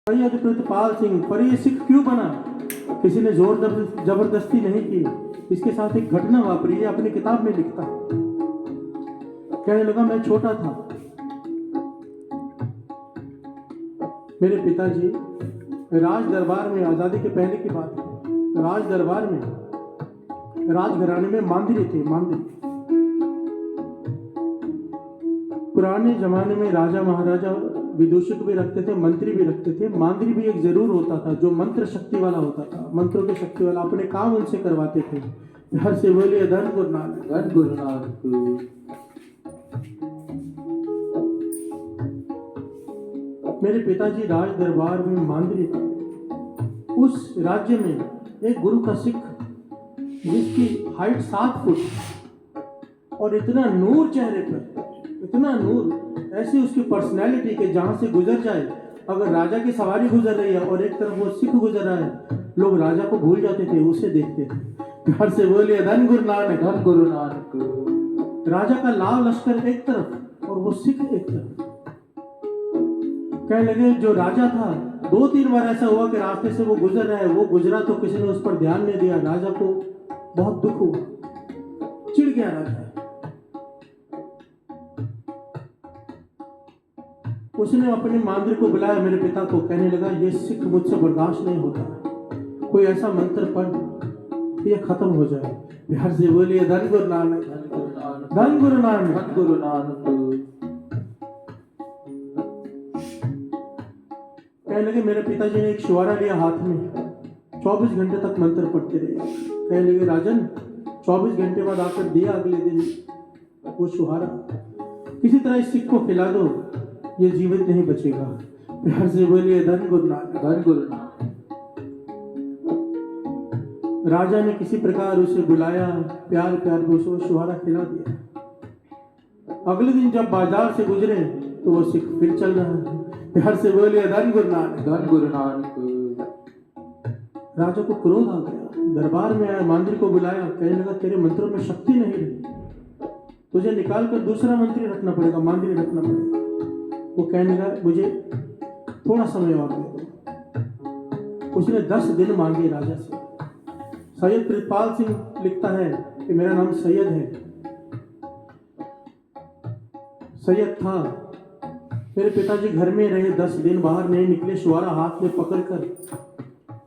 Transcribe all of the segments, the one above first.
सैयद प्रितपाल सिंह। पर ये सिख क्यों बना? किसी ने जोर जबरदस्ती नहीं की। इसके साथ एक घटना वापरी है, अपनी किताब में लिखता। कहने लगा, मैं छोटा था, मेरे पिताजी राज दरबार में, आजादी के पहले की बात है, राज दरबार में राजघराने में मांदरी थे। मांदरी पुराने जमाने में राजा महाराजा विदूषक भी रखते थे, मंत्री भी रखते थे। मांदरी भी एक जरूर होता था जो मंत्र शक्ति वाला होता था, मंत्रों की शक्ति वाला, अपने काम उनसे करवाते थे। हर से बोलिए धन गुरु नानक, धन गुरु नानक। मेरे पिताजी राज दरबार में मांदरी थे। उस राज्य में एक गुरु का सिख, जिसकी हाइट 7 फुट और इतना नूर चेहरे पर, इतना नूर, ऐसी उसकी पर्सनैलिटी के जहां से गुजर जाए, अगर राजा की सवारी गुजर रही है और एक तरफ वो सिख गुजर रहा है, लोग राजा को भूल जाते थे, उसे देखते थे। घर से बोलिए धन गुरु नानक, धन गुरु नानक। राजा का लाल लश्कर एक तरफ और वो सिख एक तरफ। कहने लगे, जो राजा था, 2-3 बार ऐसा हुआ कि रास्ते से वो गुजर रहा है, वो गुजरा तो किसी ने उस पर ध्यान नहीं दिया, राजा को बहुत दुख हुआ, चिढ़ गया राजा। उसने अपने मांदरी को बुलाया, मेरे पिता को, कहने लगा, ये सिख मुझसे बर्दाश्त नहीं होता, कोई ऐसा मंत्र पढ़ ये खत्म हो जाए। बिहार से बोलिए धन गुरु नानक, धन गुरु नानक, धन गुरु नानक। कहने लगे, मेरे पिताजी ने एक शुआरा लिया हाथ में, 24 घंटे तक मंत्र पढ़ते रहे। कहने लगे, राजन, 24 घंटे बाद आकर दिया अगले दिन वो शुहारा, किसी तरह इस सिख को खिला दो, ये जीवित नहीं बचेगा। प्यार से बोलिए धन गुरु नानक, धन गुरु नानक। राजा ने किसी प्रकार उसे बुलाया, प्यार प्यार में उसे शुहारा खिला दिया। अगले दिन जब बाजार से गुजरे तो वो सिख फिर चल रहा है। प्यार से बोलिए धन गुरु नानक, धन गुरु नानक। राजा को क्रोध आ गया, दरबार में आया, मांदरी को बुलाया, कहने लगा, तेरे मंत्रों में शक्ति नहीं रही, तुझे निकाल कर दूसरा मंत्री रखना पड़ेगा, मांदरी रखना पड़ेगा। वो कहने लगा, मुझे थोड़ा समय और दे दो। उसने 10 दिन मांगे राजा से। सैयद प्रितपाल सिंह लिखता है कि मेरा नाम सैयद है, सैयद था। मेरे पिताजी घर में रहे, 10 दिन बाहर नहीं निकले, शुआरा हाथ में पकड़कर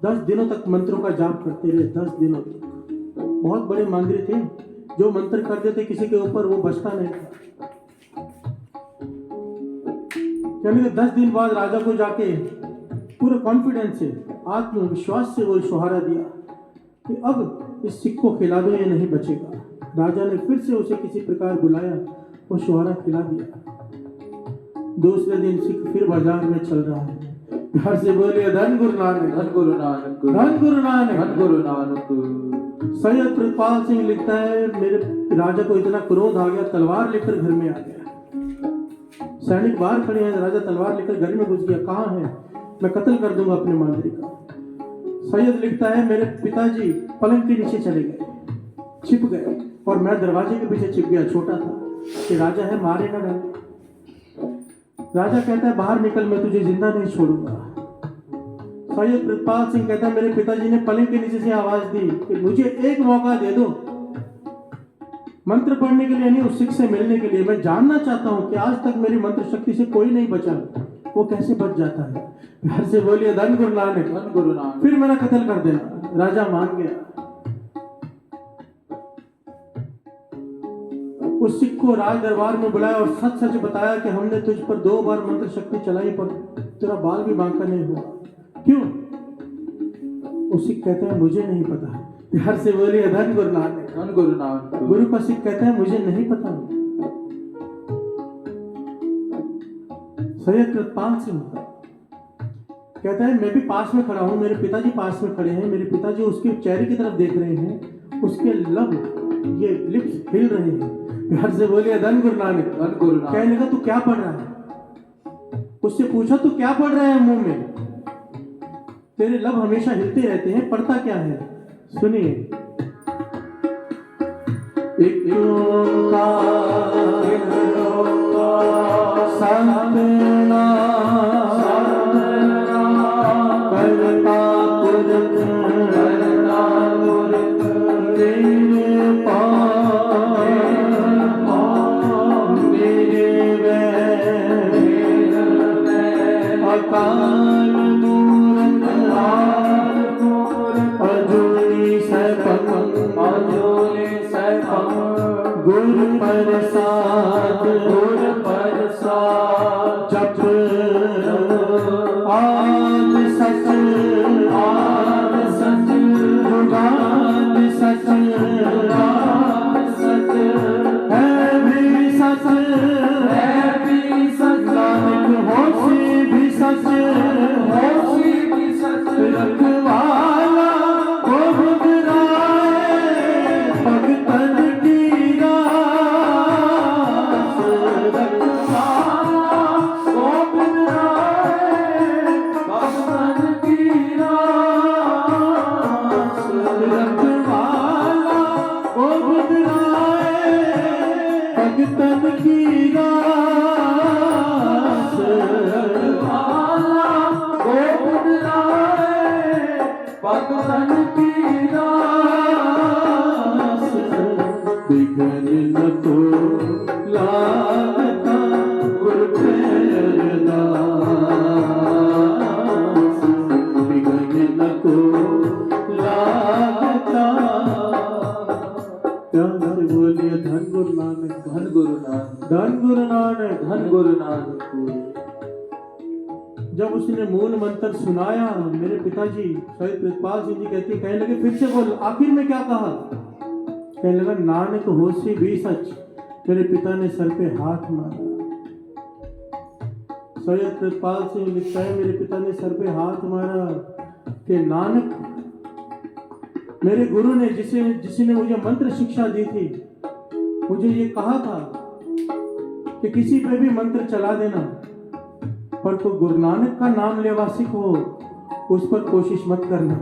10 दिनों तक मंत्रों का जाप करते रहे। 10 दिनों तक। बहुत बड़े मांदरी थे, जो मंत्र कर देते किसी के ऊपर वो बचता नहीं था। यानी 10 दिन बाद राजा को जाके पूरे कॉन्फिडेंस से, आत्मविश्वास से वो शुहारा दिया कि अब इस सिख को खिला दो, ये नहीं बचेगा। राजा ने फिर से उसे किसी प्रकार बुलाया, वो शुहारा खिला दिया। दूसरे दिन सिख फिर बाजार में चल रहा है। घर से बोलिए धन गुरु नानक, धन गुरु नानक, धन गुरु नानक, धन गुरु नानक। सैयद प्रितपाल सिंह लिखता है, मेरे राजा को इतना क्रोध आ गया, तलवार लेकर घर में आ गया। सैनिक बाहर खड़े हैं, राजा तलवार लेकर घर में घुस गया। कहाँ है? मैं कत्ल कर दूंगा अपने मांदरी का। सैयद लिखता है, मेरे पिताजी पलंग के नीचे चले गए, छिप गए, और मैं दरवाजे के पीछे छिप गया, छोटा था कि राजा है, मारे ना डाले। राजा कहता है, बाहर निकल, मैं तुझे जिंदा नहीं छोड़ूंगा। सैयद प्रितपाल सिंह कहता है, मेरे पिताजी ने पलंग के नीचे से आवाज दी कि मुझे एक मौका दे दो मंत्र पढ़ने के लिए, नहीं उस सिख से मिलने के लिए। मैं जानना चाहता हूं कि आज तक मेरी मंत्र शक्ति से कोई नहीं बचा, वो कैसे बच जाता है। घर से बोलिए धन गुरु नानक, धन गुरु नानक। फिर मेरा कत्ल कर देना। राजा मान गया। उस सिख को राज दरबार में बुलाया और सच सच बताया कि हमने तुझ पर 2 बार मंत्र शक्ति चलाई, पर तेरा बाल भी बांका नहीं हुआ। क्यों? उस सिख कहते हैं, मुझे नहीं पता। घर से बोलिए धन गुरु नानक, धन गुरु नानक। गुरु का सिख कहते हैं, मुझे नहीं पता। सैयद प्रितपाल सिंह कहता है, मैं भी पास में खड़ा हूं, मेरे पिताजी पास में खड़े हैं, मेरे पिताजी उसके चेहरे की तरफ देख रहे हैं, उसके लब, ये लिप्स हिल रहे हैं। घर से बोलिए धन गुरु नानक, धन गुरु नानक। कहने लगा, तू क्या पढ़ रहा है? उससे पूछा, तू क्या पढ़ रहा है मुंह में? तेरे लब हमेशा हिलते रहते हैं, पढ़ता क्या है? सुनिए। एक ओंकार सतनाम अकाल मूरत अजूनी सैभं गुर प्रसाद जप आद सच जुगाद सच है भी सच नानक होशी भी सच रखवाला गोविंद राय भगतन की रास रखवाला गोविंद राय भगतन की रास रखवाला गोविंद राय भगतन की रास रखवाला गोविंद राय भगतन की रास बिगन न तो लागता गुर प्रेरदास बिगन न तो लागता। प्यार से बोलिए धन गुरु नानक धन गुरु नानक धन गुरु नानक धन गुरु नानक। जब उसने मूल मंत्र सुनाया मेरे पिताजी शहीद प्रितपाल सिंह जी कहने लगे फिर से बोल आखिर में क्या कहा। कहने लगा नानक होशी भी सच। मेरे पिता ने सर पे हाथ मारा। शहीद प्रितपाल सिंह लिखता है मेरे पिता ने सर पे हाथ मारा कि नानक मेरे गुरु ने जिसने मुझे मंत्र शिक्षा दी थी मुझे ये कहा था कि किसी पे भी मंत्र चला देना पर तो गुरु नानक का नाम लेवा सीखो उस पर कोशिश मत करना।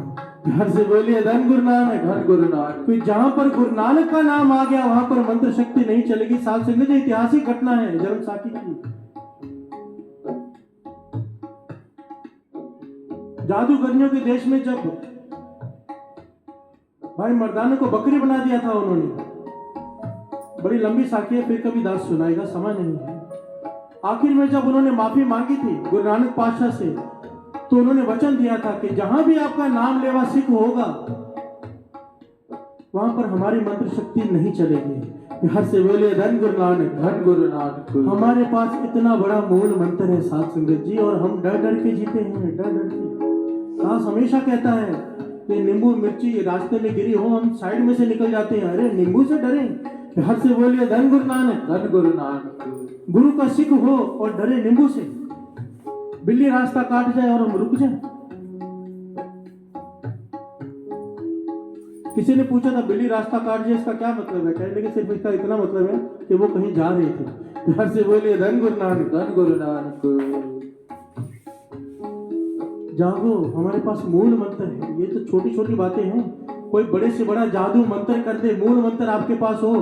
घर से बोलिए धन गुरु नानक धन गुरु नानक। तो जहां पर गुरु नानक का नाम आ गया वहां पर मंत्र शक्ति नहीं चलेगी। साथ से मुझे ऐतिहासिक घटना है जन्म साखी की। जादूगरियों के देश में जब भाई मर्दाना को बकरी बना दिया था उन्होंने, बड़ी लंबी साखी है फिर कभी दास सुनाएगा समय नहीं है। आखिर में जब उन्होंने माफी मांगी थी गुरु नानक पातशाह से तो उन्होंने वचन दिया था कि जहां भी आपका नाम लेवा सिख होगा वहां पर हमारी मंत्र शक्ति नहीं चलेगी। हर से बोले धन गुरु नानक धन गुरु नानक। हमारे पास इतना बड़ा मूल मंत्र है साथ संगत जी और हम डर डर के जीते हैं डर डर के। दास हमेशा कहता है कि नींबू मिर्ची रास्ते में गिरी हो हम साइड में से निकल जाते हैं। अरे नींबू से डरे। हर से बोलिए धन गुरु नानक धन गुरु नानक। गुरु का सिख हो और डरे नींबू से। बिल्ली रास्ता काट जाए और हम रुक जाए। किसी ने पूछा था बिल्ली रास्ता काट जाए इसका क्या मतलब है। कहने लगे सिर्फ इसका इतना मतलब है कि वो कहीं जा रहे थे। हर से बोलिए धन गुरु नानक धन गुरु नानक। जागो हमारे पास मूल मंत्र है। ये तो छोटी छोटी बातें हैं। कोई बड़े से बड़ा जादू मंत्र कर दे मूल मंत्र आपके पास हो।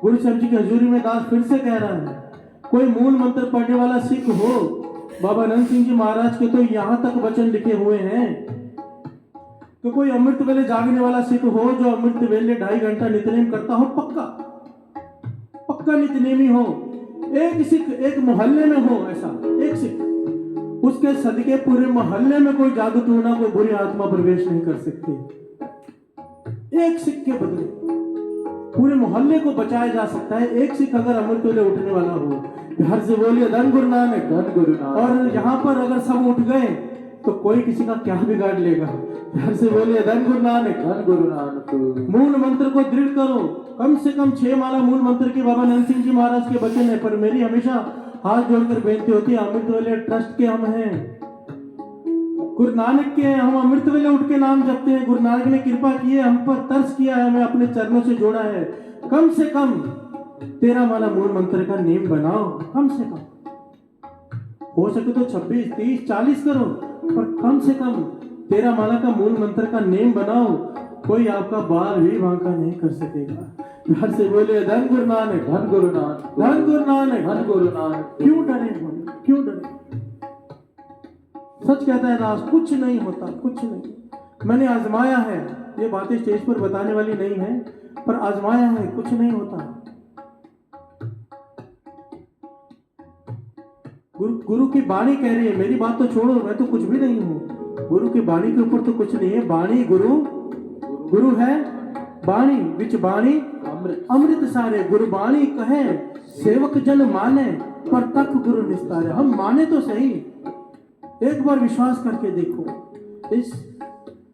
गुरु साहब जी की हजूरी में दास फिर से कह रहा है कोई मूल मंत्र पढ़ने वाला सिख हो। बाबा नंद सिंह जी महाराज के तो यहाँ तक वचन लिखे हुए हैं कि कोई अमृत वेले जागने वाला सिख हो जो अमृत वेले 2.5 घंटा नित्यनेम करता हो। पक्का नित्यनेमी हो। एक सिख एक मोहल्ले में हो ऐसा एक सिख उसके सदके पूरे मोहल्ले में कोई जादू टूना कोई बुरी आत्मा प्रवेश नहीं कर सकती। एक सिख के बदले पूरे मोहल्ले को बचाया जा सकता है। एक सिख अगर अमृत वेले उठने वाला हो। घर से बोलिए धन गुरु नानक धन गुरु नानक। और यहाँ पर अगर सब उठ गए तो कोई किसी का क्या बिगाड़ लेगा। घर से बोलिए धन गुरु नानक धन गुरु नानक। मूल मंत्र को दृढ़ करो। कम से कम 6 माला मूल मंत्र के बाबा नंद सिंह जी महाराज के वचन है। पर मेरी हमेशा हाथ जोड़कर बेनती होती है अमृत वेले ट्रस्ट के हम हैं गुरु नानक के हैं। हम अमृत वेले उठ के नाम जपते हैं। गुरु नानक ने कृपा की है हम पर तरस किया है हमें अपने चरणों से जोड़ा है। कम से कम 13 माला मूल मंत्र का नेम बनाओ। कम से कम हो सके तो 26 30 40 करो पर कम से कम 13 माला का मूल मंत्र का नेम बनाओ। कोई आपका बाल भी वांका नहीं कर सकेगा। घर से बोले धन गुरु नानक धन गुरु नानक धन गुरु नानक धन गुरु नानक। क्यों डरे हम क्यों डरे। सच कहता है दास कुछ नहीं होता कुछ नहीं। मैंने आजमाया है। ये बातें स्टेज पर बताने वाली नहीं है पर आजमाया है कुछ नहीं होता। गुरु की बाणी कह रही है, मेरी बात तो छोड़ो, मैं तो कुछ भी नहीं हूँ। गुरु की बाणी के ऊपर तो कुछ नहीं है। बाणी गुरु, गुरु है बाणी, विच बाणी अमृत सारे। गुरु बाणी कहे सेवक जन माने, पर तक गुरु निस्तारे। हम माने तो सही, एक बार विश्वास करके देखो। इस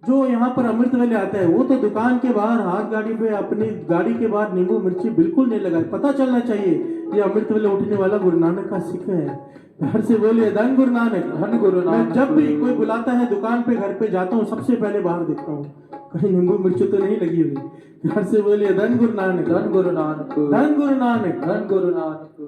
जो यहाँ पर अमृत वेले आता है, वो तो दुकान के बाहर हाथ गाड़ी पे अपनी गाड़ी के बाहर नींबू मिर्ची बिल्कुल नहीं लगाए। पता चलना चाहिए ये अमृत वेले उठने वाला गुरु नानक का सिख है। घर से बोलिए धन गुरु नानक, धन गुरु नानक। मैं जब भी कोई बुलाता है दुकान पे, घर पे जाता हूँ, सबसे पहले बाहर देखता हूँ कहीं नींबू मिर्ची तो नहीं लगी हुई। घर से बोलिए धन गुरु नानक, धन गुरु नानक, धन गुरु नानक, धन गुरु नानक।